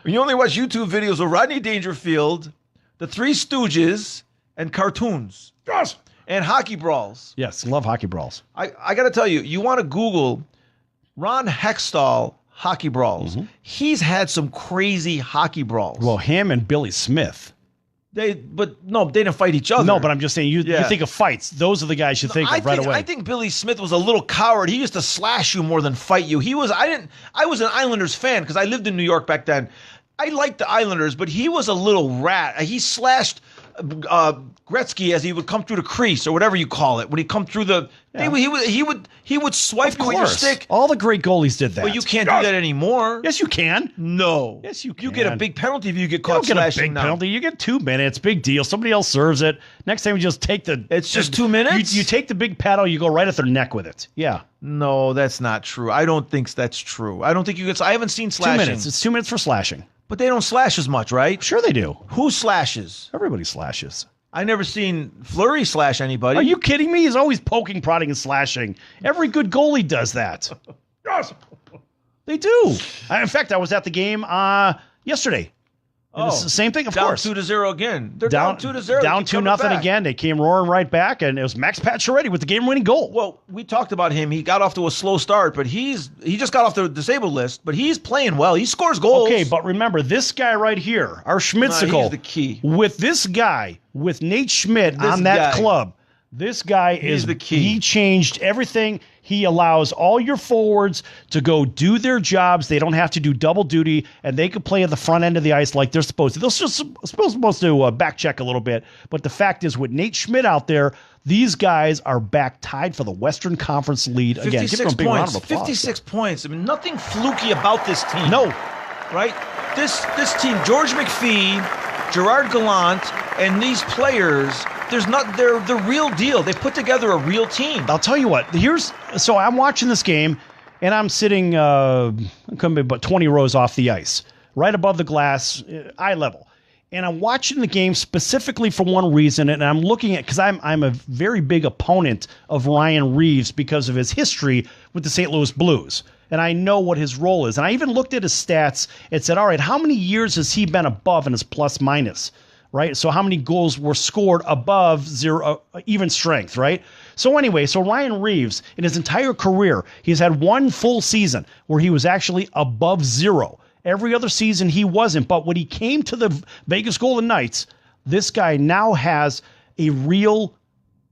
YouTube videos of Rodney Dangerfield, the Three Stooges, and cartoons Yes. and hockey brawls. Yes, love hockey brawls. I got to tell you, you want to Google Ron Hextall hockey brawls. He's had some crazy hockey brawls. Well, him and Billy Smith. They didn't fight each other. No, but I'm just saying, you think of fights. Those are the guys you think of right away. I think Billy Smith was a little coward. He used to slash you more than fight you. I was an Islanders fan because I lived in New York back then. I liked the Islanders, but he was a little rat. He slashed Gretzky as he would come through the crease or whatever you call it. When he come through the, he would swipe you with your stick. All the great goalies did that. But you can't do that anymore. Yes, you can. No. Yes, you can. You get a big penalty if you get You caught don't get a slashing big now. penalty. You get 2 minutes. Big deal. Somebody else serves it. Next time you just take the. It's just 2 minutes? You take the big paddle. You go right at their neck with it. Yeah. No, that's not true. I don't think that's true. I don't think you get. I haven't seen slashing. 2 minutes. It's 2 minutes for slashing. But they don't slash as much, right? Sure they do. Who slashes? Everybody slashes. I never seen Fleury slash anybody. Are you kidding me? He's always poking, prodding, and slashing. Every good goalie does that. Yes. They do. In fact, I was at the game yesterday. And it's the same thing, of course. Down 2-0 again. They're down 2-0. Down 2-0 again. They came roaring right back, and it was Max Pacioretty with the game-winning goal. Well, we talked about him. He got off to a slow start, but he just got off the disabled list, but he's playing well. He scores goals. Okay, but remember, this guy right here, our Schmitzicle. He's the key. With this guy, with Nate Schmidt on that club, this guy is the key. He changed everything. He allows all your forwards to go do their jobs. They don't have to do double duty, and they can play at the front end of the ice like they're supposed to. They're just supposed to back check a little bit. But the fact is, with Nate Schmidt out there, these guys are back tied for the Western Conference lead. Again, give them a big round of applause. 56 points. I mean, nothing fluky about this team. No. Right? This team, George McPhee, Gerard Gallant, and these players, they're the real deal. They put together a real team. I'll tell you what. So I'm watching this game, and I'm sitting about 20 rows off the ice, right above the glass, eye level. And I'm watching the game specifically for one reason, and I'm looking at, because I'm a very big opponent of Ryan Reeves because of his history with the St. Louis Blues. And I know what his role is. And I even looked at his stats and said, all right, how many years has he been above in his plus minus? Right? So how many goals were scored above zero, even strength, right? So anyway, Ryan Reeves, in his entire career, he's had one full season where he was actually above zero. Every other season he wasn't. But when he came to the Vegas Golden Knights, this guy now has a real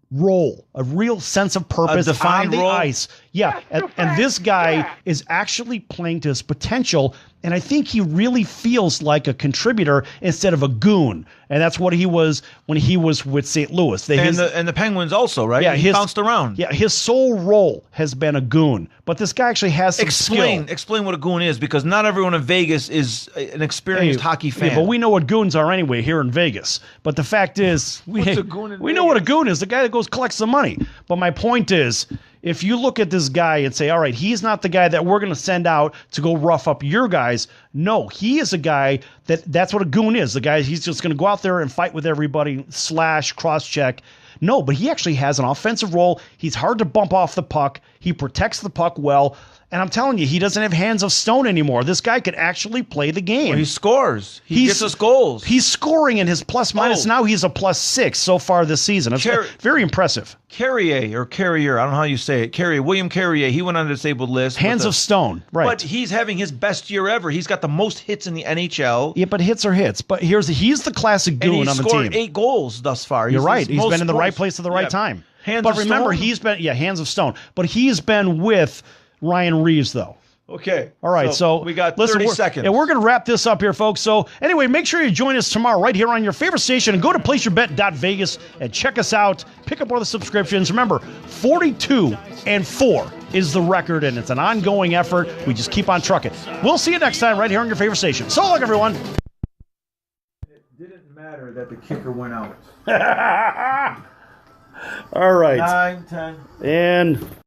role, a real sense of purpose on the ice. Yeah, and this guy is actually playing to his potential, and I think he really feels like a contributor instead of a goon, and that's what he was when he was with St. Louis. And the Penguins also, right? Yeah, he bounced around. Yeah, his sole role has been a goon, but this guy actually has some skill. Explain what a goon is, because not everyone in Vegas is an experienced hockey fan. Yeah, but we know what goons are anyway here in Vegas. But the fact is, we know what a goon is. The guy that goes collects the money. But my point is, if you look at this guy and say, all right, he's not the guy that we're going to send out to go rough up your guys. No, he is a guy that's what a goon is. The guy, he's just going to go out there and fight with everybody, slash, cross-check. No, but he actually has an offensive role. He's hard to bump off the puck. He protects the puck well. And I'm telling you, he doesn't have hands of stone anymore. This guy could actually play the game. Well, he scores. He gets us goals. He's scoring in his plus minus. Now he's a +6 so far this season. It's very impressive. Carrier, I don't know how you say it. William Carrier, he went on the disabled list. Hands of stone, right. But he's having his best year ever. He's got the most hits in the NHL. Yeah, but hits are hits. But he's the classic goon on the team. And he's scored 8 goals thus far. You're right. He's been in the right place at the right time. Hands of stone. He's been, hands of stone. But he's been with Ryan Reeves, though. Okay. All right. So we got 30 seconds. Yeah, we're going to wrap this up here, folks. So anyway, make sure you join us tomorrow right here on your favorite station and go to placeyourbet.vegas and check us out. Pick up one of the subscriptions. Remember, 42-4 is the record, and it's an ongoing effort. We just keep on trucking. We'll see you next time right here on your favorite station. So long, everyone. It didn't matter that the kicker went out. All right. 9, 10. And...